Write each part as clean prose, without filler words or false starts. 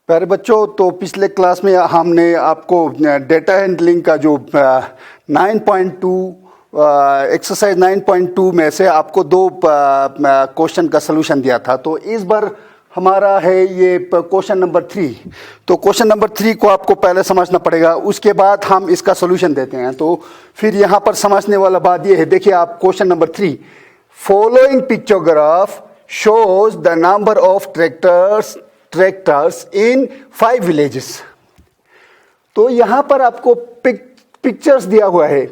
प्यारे बच्चों, तो पिछले क्लास में हमने आपको डेटा हैंडलिंग का जो 9.2 एक्सरसाइज 9.2 में से आपको दो क्वेश्चन का सलूशन दिया था। तो इस बार हमारा है ये क्वेश्चन नंबर 3। तो क्वेश्चन नंबर 3 को आपको पहले समझना पड़ेगा, उसके बाद हम इसका सलूशन देते हैं। तो फिर यहाँ पर समझने वाला बात ये है, देखिए आप question number 3, following pictograph shows the number of tractors in 5 villages. तो यहां पर आपको पिक्चर्स दिया हुआ है।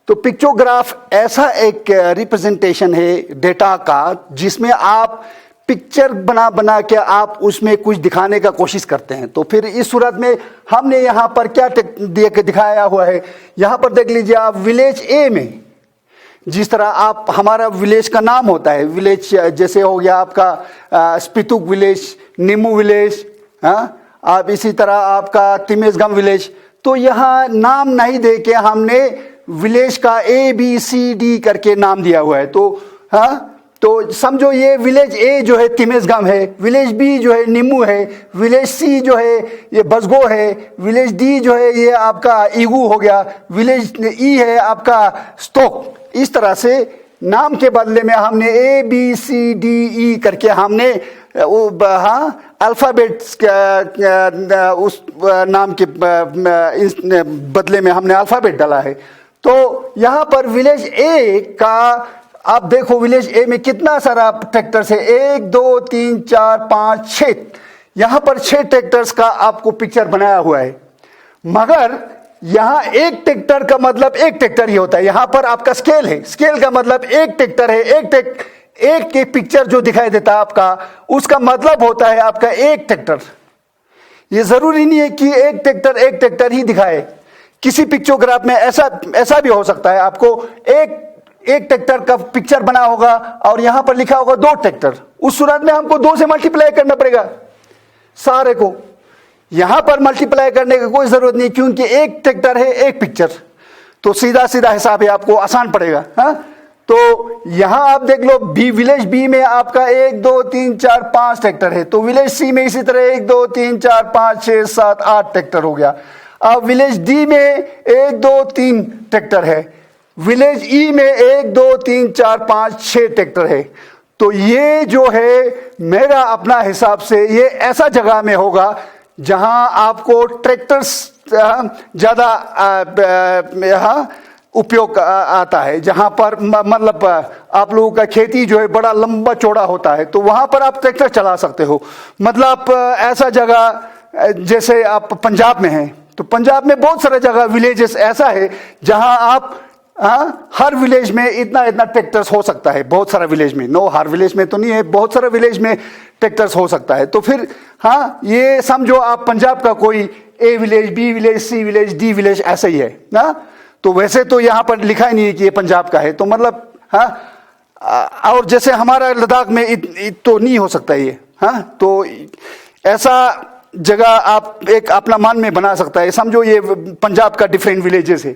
तो पिक्चोग्राफ ऐसा एक रिप्रेजेंटेशन है डेटा का जिसमें आप पिक्चर बना के आप उसमें कुछ दिखाने का कोशिश करते हैं। तो फिर इस सूरत में हमने यहां पर क्या दिखाया हुआ है, यहां पर देख लीजिए आप, विलेज ए में जिस तरह आप हमारा विलेज का नाम होता है, विलेज जैसे हो गया आपका स्पितुक विलेज, निमू विलेज, आप इसी तरह आपका तिमेसगम विलेज। तो यहाँ नाम नहीं दे के हमने विलेज का ABCD करके नाम दिया हुआ है। तो समझो ये विलेज ए जो है तिमेसगम है, विलेज बी जो है निमू है, विलेज सी जो है ये बसगो है, विलेज डी जो है ये आपका ईगू हो गया, विलेज ई है आपका स्टोक। इस तरह से नाम के बदले में हमने ABCDE करके हमने अल्फ़ाबेट उस नाम के बदले में हमने अल्फ़ाबेट डाला है। तो यहाँ पर विलेज ए का आप देखो, विलेज ए में कितना सारा ट्रैक्टर्स है, 1 2 3 4 5 6। यहाँ पर 6 ट्रैक्टर्स का आपको पिक्चर बनाया हुआ है, मगर यहां एक ट्रैक्टर का मतलब एक ट्रैक्टर ही होता है। यहां पर आपका स्केल है, स्केल का मतलब एक ट्रैक्टर है, एक के पिक्चर जो दिखाई देता है आपका, उसका मतलब होता है आपका एक ट्रैक्टर। ये जरूरी नहीं है कि एक ट्रैक्टर ही दिखाए, किसी पिक्चोग्राफ में ऐसा भी हो सकता है आपको एक ट्रैक्टर का पिक्चर बना होगा और यहां पर लिखा होगा 2 ट्रैक्टर। उस सूरत में हमको 2 से मल्टीप्लाई करना पड़ेगा सारे को। यहां पर मल्टीप्लाई करने की कोई जरूरत नहीं, क्योंकि एक ट्रैक्टर है एक पिक्चर, तो सीधा हिसाब है, आपको आसान पड़ेगा। तो यहां आप देख लो, विलेज बी में आपका 1 2 3 4 5 ट्रैक्टर है। तो विलेज सी में इसी तरह 1 2 3 4 5 6 7 8 ट्रैक्टर हो गया। अब विलेज डी में 1 2 3 ट्रैक्टर है, विलेज ई में 1 2 3 4 5 6 ट्रैक्टर है। तो ये जो है मेरा अपना हिसाब से ये ऐसा जगह में होगा जहां आपको ट्रैक्टर्स ज्यादा उपयोग आता है, जहां पर मतलब आप लोगों का खेती जो है बड़ा लंबा चौड़ा होता है, तो वहां पर आप ट्रैक्टर चला सकते हो। मतलब ऐसा जगह जैसे आप पंजाब में हैं, तो पंजाब में बहुत सारा जगह विलेजेस ऐसा है जहां आप हर विलेज में इतना ट्रैक्टर्स हो सकता है। बहुत सारा विलेज में, हर विलेज में तो नहीं है, बहुत सारा विलेज में ट्रैक्टर्स हो सकता है। तो फिर ये समझो आप पंजाब का कोई A village, B village, C village, D village ऐसा ही है ना। तो वैसे तो यहाँ पर लिखा ही नहीं है कि ये पंजाब का है, तो मतलब और जैसे हमारा लद्दाख में तो नहीं हो सकता ये। तो ऐसा जगह आप एक अपना मन में बना सकता है, समझो ये पंजाब का डिफरेंट विलेजेस है।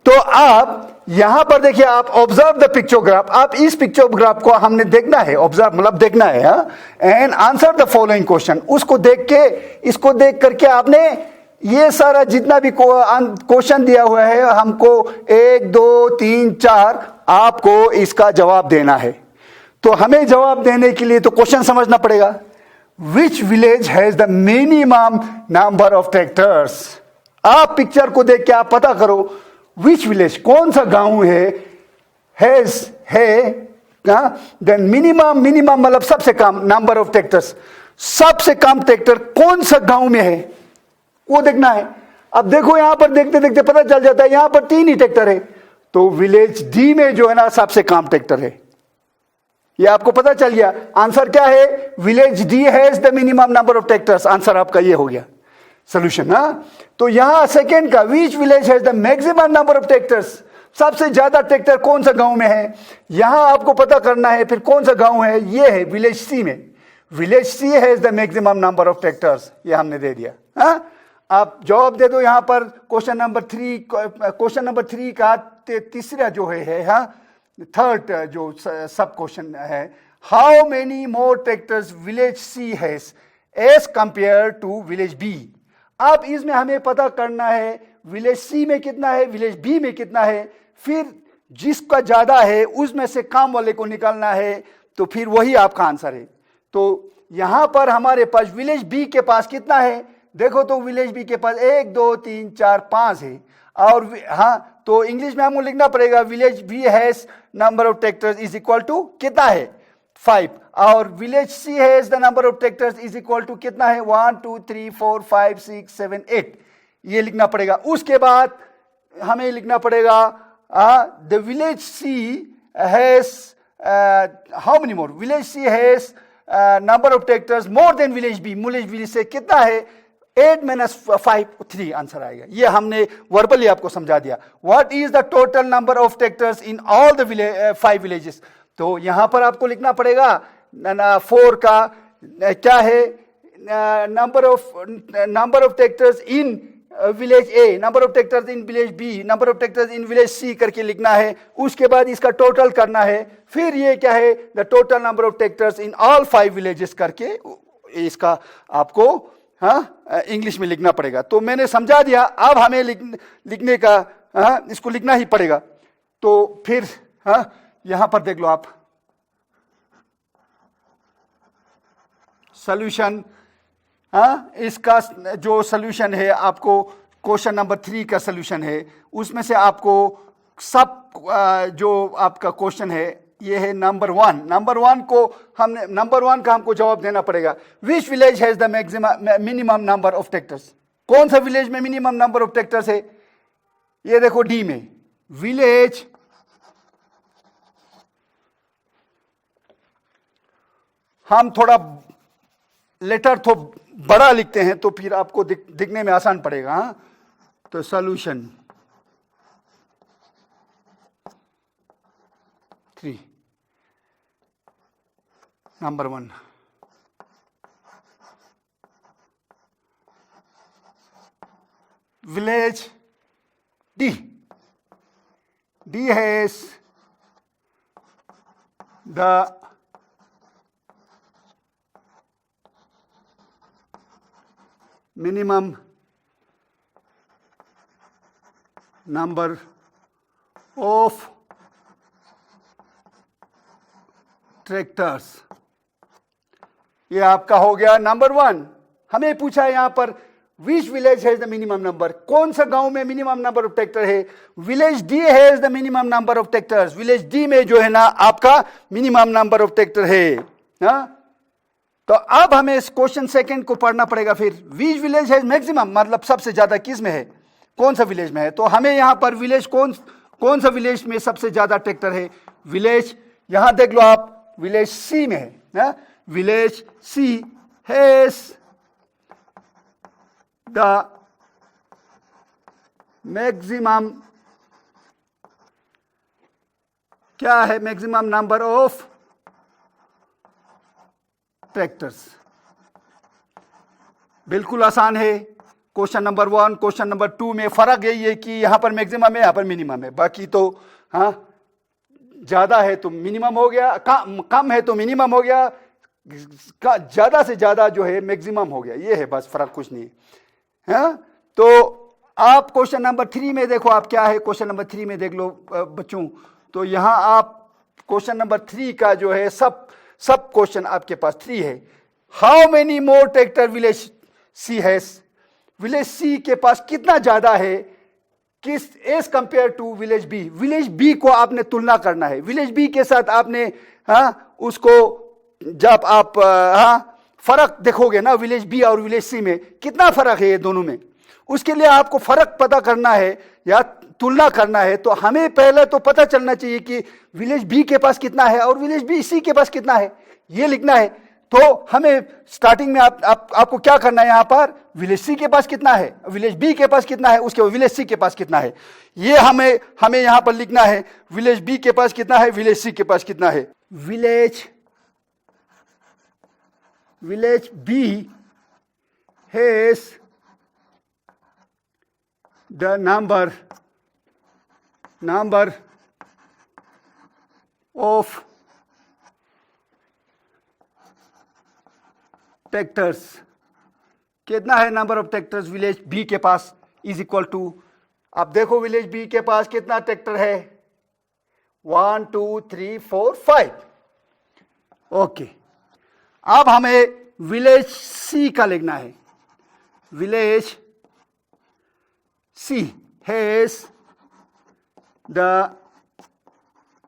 तो आप यहां पर देखिए, आप ऑब्जर्व द पिक्चोग्राफ, आप इस पिक्चोग्राफ को हमने देखना है, ऑब्जर्व मतलब देखना है, and answer the following question. उसको देख के, इसको देख करके आपने ये सारा जितना भी क्वेश्चन दिया हुआ है, हमको 1 2 3 4 आपको इसका जवाब देना है। तो हमें जवाब देने के लिए तो क्वेश्चन समझना पड़ेगा। Which village has the minimum number of tractors. आप पिक्चर को देख के आप पता करो विच विलेज, कौन सा गांव है देन मिनिमम मतलब सबसे कम नंबर ऑफ ट्रैक्टर्स, सबसे कम ट्रैक्टर कौन सा गांव में है वो देखना है। अब देखो यहां पर देखते देखते पता चल जाता है, यहां पर 3 ही ट्रैक्टर है, तो विलेज डी में जो है ना सबसे कम ट्रैक्टर है। ये आपको पता चल गया। आंसर क्या है, village D has the minimum number of tractors. Answer आपका ये हो गया सोल्यूशन। तो यहां सेकंड का, which village has the maximum number of tractors, सबसे ज्यादा ट्रैक्टर कौन सा गांव में है, यहां आपको पता करना है। फिर कौन सा गांव है, ये है विलेज सी में, village C has the maximum number of tractors, ये हमने दे दिया। आप जवाब दे दो यहां पर क्वेश्चन नंबर 3 का तीसरा जो है थर्ड जो सब क्वेश्चन है, how many more tractors village C has as compare to village B. अब इसमें हमें पता करना है विलेज सी में कितना है, विलेज बी में कितना है, फिर जिसका ज्यादा है उसमें से कम वाले को निकालना है, तो फिर वही आपका आंसर है। तो यहां पर हमारे पास विलेज बी के पास कितना है, देखो तो विलेज बी के पास 1 2 3 4 5 है। और हाँ, तो इंग्लिश में हमको लिखना पड़ेगा village B has number of tractors is equal to कितना है 5, और village C has the number of tractors is equal to कितना है 1 2 3 4 5 6 7 8, ये लिखना पड़ेगा। उसके बाद हमें लिखना पड़ेगा the village C has how many more, village C has number of tractors more than village B, village B से कितना है 8 - 5 3 आंसर आएगा। ये हमने वर्बली आपको समझा दिया। What is the total number of tractors in all the 5 villages, तो यहां पर आपको लिखना पड़ेगा 4 का क्या है number of tractors in village A, number of tractors in village B, number of tractors in village C करके लिखना है। उसके बाद इसका टोटल करना है, फिर ये क्या है the total number of tractors in all 5 villages करके इसका आपको इंग्लिश में लिखना पड़ेगा। तो मैंने समझा दिया, अब हमें लिखने का इसको लिखना ही पड़ेगा। तो फिर यहां पर देख लो आप सॉल्यूशन, इसका जो सॉल्यूशन है आपको क्वेश्चन नंबर 3 का सॉल्यूशन है, उसमें से आपको सब जो आपका क्वेश्चन है ये है नंबर 1। नंबर 1 का हमको जवाब देना पड़ेगा। Which village has the minimum number of tractors, कौन सा विलेज में मिनिमम नंबर ऑफ ट्रैक्टर्स है, ये देखो डी में विलेज हम थोड़ा लेटर तो बड़ा लिखते हैं तो फिर आपको दिखने में आसान पड़ेगा। तो solution 3 number 1, village D has the minimum number of tractors. ये आपका हो गया नंबर 1। हमें पूछा है यहां पर which village has the minimum number, कौन सा गांव में मिनिमम नंबर ऑफ ट्रैक्टर है, village D has the minimum number of tractors, village D में जो है ना आपका मिनिमम नंबर ऑफ ट्रैक्टर है। तो अब हमें इस क्वेश्चन सेकंड को पढ़ना पड़ेगा। फिर विच विलेज हैज मैक्सिमम, मतलब सबसे ज्यादा किस में है, कौन सा विलेज में है। तो हमें यहां पर विलेज कौन सा विलेज में सबसे ज्यादा ट्रैक्टर है, विलेज यहां देख लो आप विलेज सी में है। Village C has the maximum, क्या है मैक्सिमम नंबर ऑफ ट्रैक्टर्स। बिल्कुल आसान है। क्वेश्चन नंबर 1 क्वेश्चन नंबर 2 में फर्क यही है कि यहां पर मैक्सिमम है, यहां पर मिनिमम है। बाकी तो ज्यादा है तो मिनिमम हो गया, कम है तो मिनिमम हो गया, ज्यादा से ज्यादा जो है मैक्सिमम हो गया। ये है बस फर्क, कुछ नहीं है। तो आप क्वेश्चन नंबर 3 में देखो आप क्या है, क्वेश्चन नंबर 3 में देख लो बच्चों। तो यहां आप क्वेश्चन नंबर 3 का जो है सब क्वेश्चन आपके पास 3 है। How many more tractor village C has, village C के पास कितना ज्यादा है किस as compare to village B. Village B को आपने तुलना करना है, विलेज बी के साथ आपने उसको जब आप फर्क देखोगे ना विलेज बी और विलेज सी में कितना फर्क है ये दोनों में, उसके लिए आपको फर्क पता करना है या तुलना करना है। तो हमें पहले तो पता चलना चाहिए कि विलेज बी के पास कितना है और विलेज बी सी के पास कितना है, ये लिखना है। तो हमें स्टार्टिंग में आपको क्या करना है, यहां पर विलेज सी के पास कितना है, विलेज बी के पास कितना है, उसके बाद विलेज सी के पास कितना है, ये हमें यहां पर लिखना है। विलेज बी के पास कितना है, विलेज सी के पास कितना है। Village B has the number of tractors, कितना है number of tractors village B के पास इज इक्वल टू, अब देखो विलेज बी के पास कितना ट्रैक्टर है, 1 2 3 4 5। ओके, अब हमें विलेज सी का लिखना है। Village C has the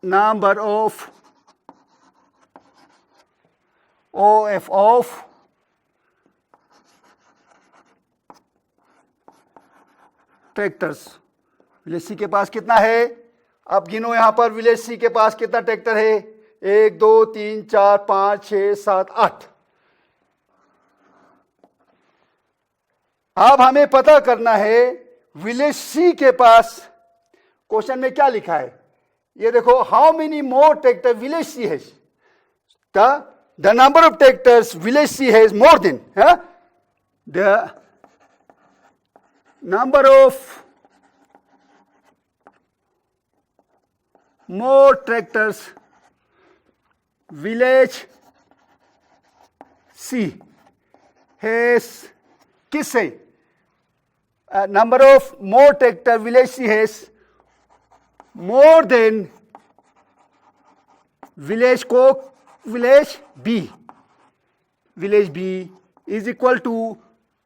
number of OF of ट्रैक्टर्स। विलेज सी के पास कितना है, अब गिनो यहां पर विलेज सी के पास कितना ट्रैक्टर है, 1 2 3 4 5 6 7 8। अब हमें पता करना है विलेज सी के पास क्वेश्चन में क्या लिखा है, ये देखो, how many more tractor village C has, the number of tractors village C has more than the number of more tractors village C has, किससे, number of more tractor village C has more than village को village B, village B is equal to,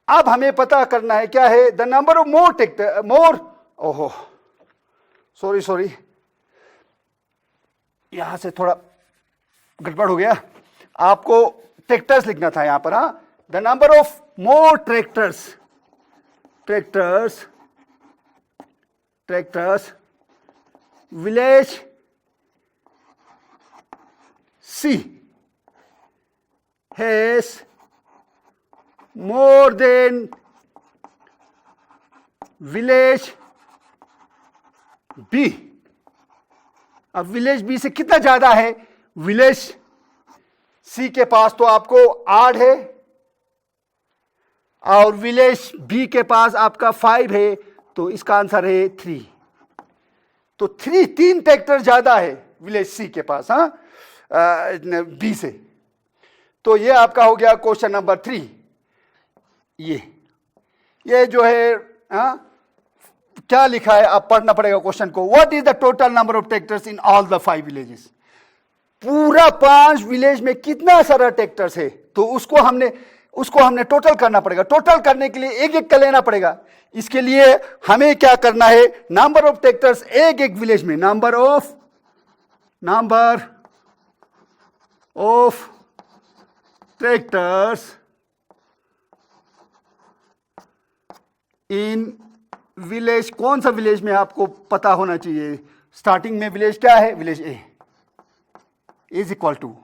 अब हमें पता करना है क्या है, the number of more tractor, more, ओहो सॉरी यहां से थोड़ा गड़बड़ हो गया, आपको ट्रैक्टर्स लिखना था यहां पर। हाँ, the number of more tractors village C has more than village B। अब विलेज बी से कितना ज्यादा है, विलेज सी के पास तो आपको 8 है और विलेज बी के पास आपका 5 है, तो इसका आंसर है 3। तो 3 ट्रैक्टर ज्यादा है विलेज सी के पास, हाँ, बी से। तो ये आपका हो गया क्वेश्चन नंबर 3। ये जो है, क्या लिखा है, आप पढ़ना पड़ेगा क्वेश्चन को। What is the total number of tractors in all the 5 villages, पूरा 5 विलेज में कितना सारा ट्रैक्टर्स है, तो उसको हमने टोटल करना पड़ेगा। टोटल करने के लिए एक एक का लेना पड़ेगा। इसके लिए हमें क्या करना है, नंबर ऑफ ट्रैक्टर्स एक एक विलेज में, number of tractors in village, कौन सा विलेज में आपको पता होना चाहिए। स्टार्टिंग में विलेज क्या है, village A is equal to,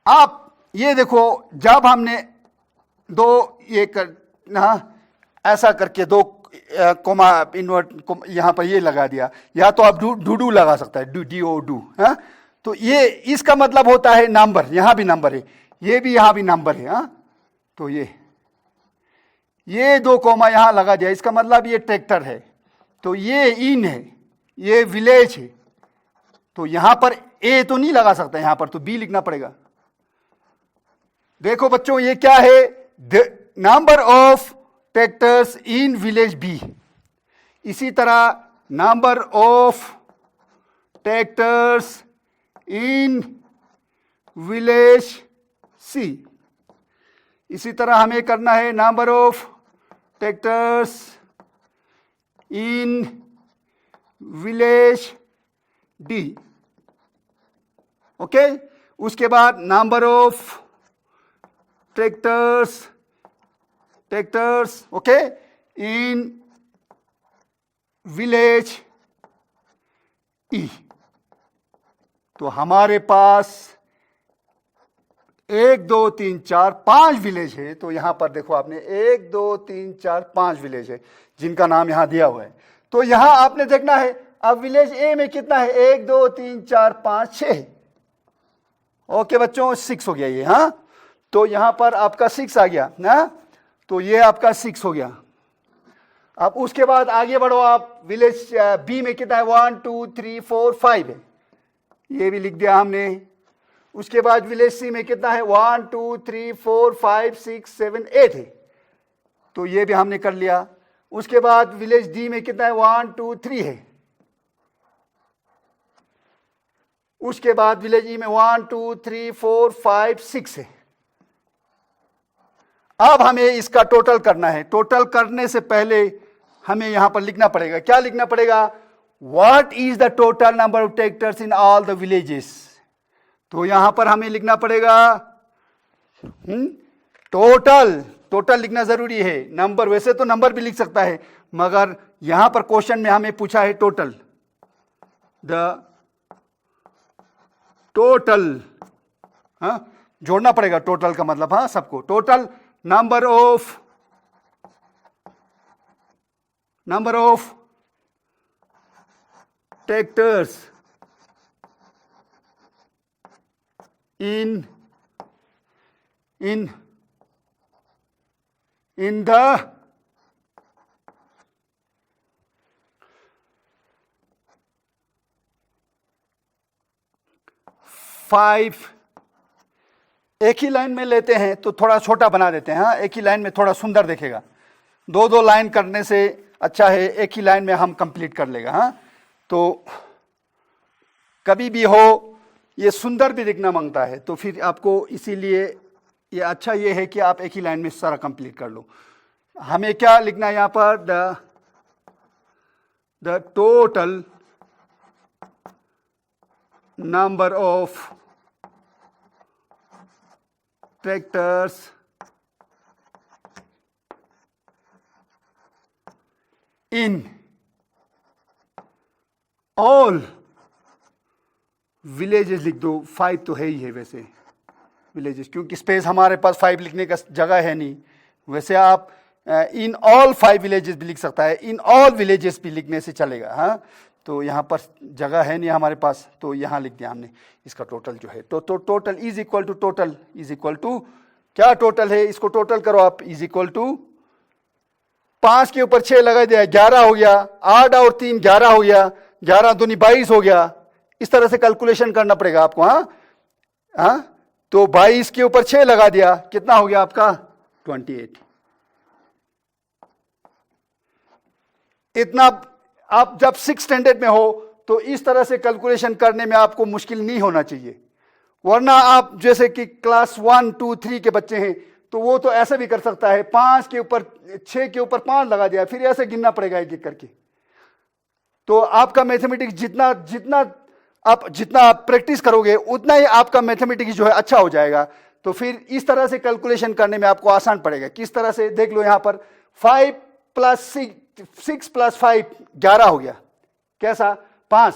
आप ये देखो, जब हमने ऐसा करके 2 कोमा इन्वर्ट यहां पर ये लगा दिया, या तो आप डू लगा सकता है, डू, हाँ, तो ये इसका मतलब होता है नंबर, यहां भी नंबर है, ये भी यहां भी नंबर है, हाँ, तो ये 2 कोमा यहां लगा दिया, इसका मतलब ये ट्रैक्टर है, तो ये इन है, ये विलेज है, तो यहां पर ए तो नहीं लगा सकता, यहां पर तो बी लिखना पड़ेगा। देखो बच्चों, ये क्या है, number of tractors in village B. इसी तरह number of tractors in village C, इसी तरह हमें करना है number of tractors in village D. Okay, उसके बाद number of tractors okay in village E. तो हमारे पास 1 2 3 4 5 विलेज है, तो यहां पर देखो आपने 1 2 3 4 5 विलेज है जिनका नाम यहां दिया हुआ है। तो यहां आपने देखना है, अब विलेज ए में कितना है, 1 2 3 4 5 6। ओके बच्चों, 6 हो गया ये, हाँ, तो यहां पर आपका 6 आ गया ना, तो ये आपका 6 हो गया। अब उसके बाद आगे बढ़ो आप, विलेज बी में कितना है, 1 2 3 4 5 है, ये भी लिख दिया हमने। उसके बाद विलेज सी में कितना है, 1 2 3 4 5 6 7 8 है, तो ये भी हमने कर लिया। उसके बाद विलेज डी में कितना है, 1 2 3 है। उसके बाद विलेज ई में 1 2 3 4 5 6 है। अब हमें इसका टोटल करना है। टोटल करने से पहले हमें यहां पर लिखना पड़ेगा, क्या लिखना पड़ेगा, what is the total number of tractors in all the villages. तो यहां पर हमें लिखना पड़ेगा टोटल लिखना जरूरी है। नंबर वैसे तो नंबर भी लिख सकता है, मगर यहां पर क्वेश्चन में हमें पूछा है टोटल, द टोटल, जोड़ना पड़ेगा टोटल का मतलब, सबको, total number of tractors in the five, एक ही लाइन में लेते हैं तो थोड़ा छोटा बना देते हैं, एक ही लाइन में थोड़ा सुंदर दिखेगा। दो लाइन करने से अच्छा है एक ही लाइन में हम कंप्लीट कर लेगा। तो कभी भी हो ये सुंदर भी दिखना मांगता है, तो फिर आपको इसीलिए ये अच्छा ये है कि आप एक ही लाइन में सारा कंप्लीट कर लो। हमें क्या लिखना है यहां पर, the total number of tractors in all villages लिख दो। 5 तो है ही है वैसे विलेजेस, क्योंकि स्पेस हमारे पास 5 लिखने का जगह है नहीं। वैसे आप इन ऑल 5 विलेजेस भी लिख सकता है, इन ऑल विलेजेस भी लिखने से चलेगा। तो यहाँ पर जगह है नहीं हमारे पास, तो यहाँ लिख दिया हमने इसका टोटल जो है। तो total is equal to, total is equal to, क्या टोटल है, इसको टोटल करो आप, इज इक्वल टू 5 के ऊपर 6 लगा दिया, 11 हो गया, 8 और 3 11 हो गया, 11 दूनी 22 हो गया। इस तरह से कैलकुलेशन करना पड़ेगा आपको। तो 22 के ऊपर 6 लगा दिया, कितना हो गया आपका, 28। इतना आप जब 6th स्टैंडर्ड में हो तो इस तरह से कैलकुलेशन करने में आपको मुश्किल नहीं होना चाहिए। वरना आप जैसे कि क्लास 1 2 3 के बच्चे हैं तो वो तो ऐसा भी कर सकता है, 5 के ऊपर 6 के ऊपर 5 लगा दिया, फिर ऐसे गिनना पड़ेगा एक एक करके। तो आपका मैथमेटिक्स जितना आप प्रैक्टिस करोगे उतना ही आपका मैथमेटिक्स जो है अच्छा हो जाएगा। तो फिर इस तरह से कैलकुलेशन करने में आपको आसान पड़ेगा। किस तरह से, देख लो यहां पर 5 + 6 + 5 11 हो गया, कैसा, 5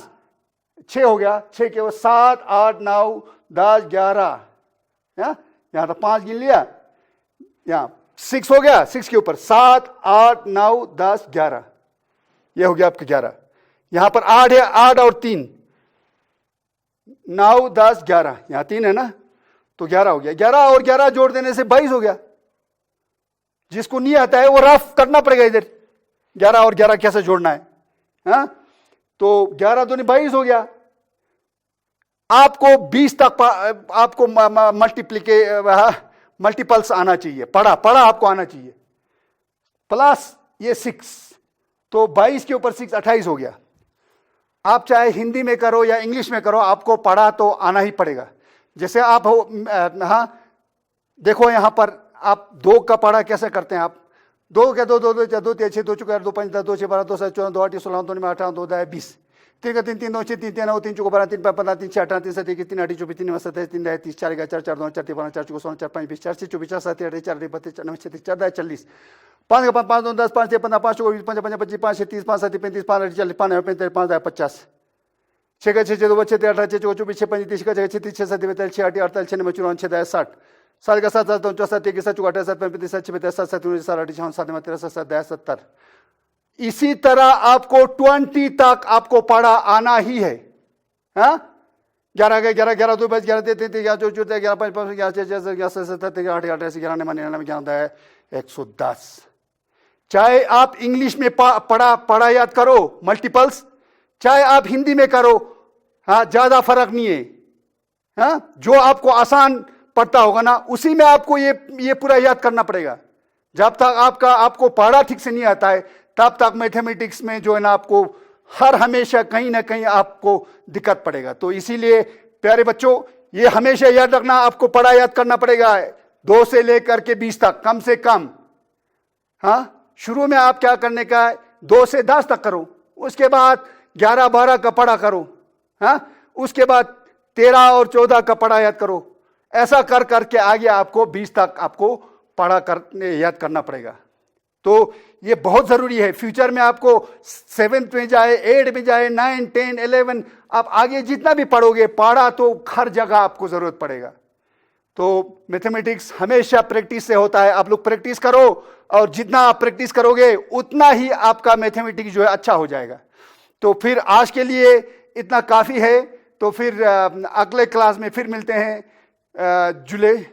6 हो गया, 6 के ऊपर 7 8 9 10 11, यहां तो 5 गिन लिया, यहां 6 हो गया, 6 के ऊपर 7 8 9 10 11, ये हो गया आपका 11। यहां पर 8 है, 8 और 3 9 10 11, यहां 3 है ना, तो 11 हो गया। 11 और 11 जोड़ देने से 22 हो गया। जिसको नहीं आता है वो रफ करना पड़ेगा इधर, 11 और 11 कैसे जोड़ना है। तो 11 दूनी 22 हो गया। आपको 20 तक आपको मल्टीपल्स आना चाहिए, पढ़ा आपको आना चाहिए, प्लस ये 6, तो 22 के ऊपर 6 28 हो गया। आप चाहे हिंदी में करो या इंग्लिश में करो, आपको पढ़ा तो आना ही पड़ेगा। जैसे आप हो, देखो यहां पर आप 2 का पढ़ा कैसे करते हैं, आप 2 के 2 2 2 4 2 3 6 2 4 2 5 10 2 6 12 2 7 14 2 8 16 2 9 18 2 10 20, 3 का 3 3 2 6 3 3 9 3 4 12 3 5 15 3 6 18 3 7 1 3 8 24 3 9 27 3 10 30 4 4 4 4 2 4 3 4 4 16 4 5 20 4 6 24 4 7 8 4 32 4 9 36 4 40, 5 का 5 2 10 5 6 15 5 24 5 5 25 5 30 5 7 35 5 40 5 45 5 50, 6 का 6 2 6 18 6 24 6 35 का 6 6 6 7 6 8 48 6 9 54 6 60, 7 का 7 7 64 1 7 48 7 35 7 36 7 7 7 7 7 13 7 70। इसी तरह आपको 20 तक आपको पढ़ा आना ही है। 11 के 11 11 2 11 3 3 11 4 11 5 5 11 6 6 11 7 7 11 8 11 11 99 11 है 110। चाहे आप इंग्लिश में पढ़ा याद करो मल्टीपल्स, चाहे आप हिंदी में करो, ज्यादा फर्क नहीं है। हाँ, जो आपको आसान पड़ता होगा ना, उसी में आपको ये पूरा याद करना पड़ेगा। जब तक आपको पढ़ा ठीक से नहीं आता है, तब तक मैथमेटिक्स में जो है ना, आपको हर हमेशा कहीं ना कहीं आपको दिक्कत पड़ेगा। तो इसीलिए प्यारे बच्चों, ये हमेशा याद रखना, आपको पढ़ा याद करना पड़ेगा 2 से लेकर के 20 तक कम से कम। हाँ, शुरू में आप क्या करने का है, 2 से 10 तक करो, उसके बाद 11-12 का पढ़ा करो। हाँ, उसके बाद 13 और 14 का पढ़ा याद करो। ऐसा कर करके आगे आपको 20 तक आपको पढ़ा करने याद करना पड़ेगा। तो ये बहुत जरूरी है। फ्यूचर में आपको 7th में जाए, 8 में जाए, 9, 10, 11, आप आगे जितना भी पढ़ोगे, पढ़ा तो हर जगह आपको जरूरत पड़ेगा। तो मैथमेटिक्स हमेशा प्रैक्टिस से होता है। आप लोग प्रैक्टिस करो, और जितना आप प्रैक्टिस करोगे उतना ही आपका मैथमेटिक्स जो है अच्छा हो जाएगा। तो फिर आज के लिए इतना काफ़ी है। तो फिर अगले क्लास में फिर मिलते हैं जुलाई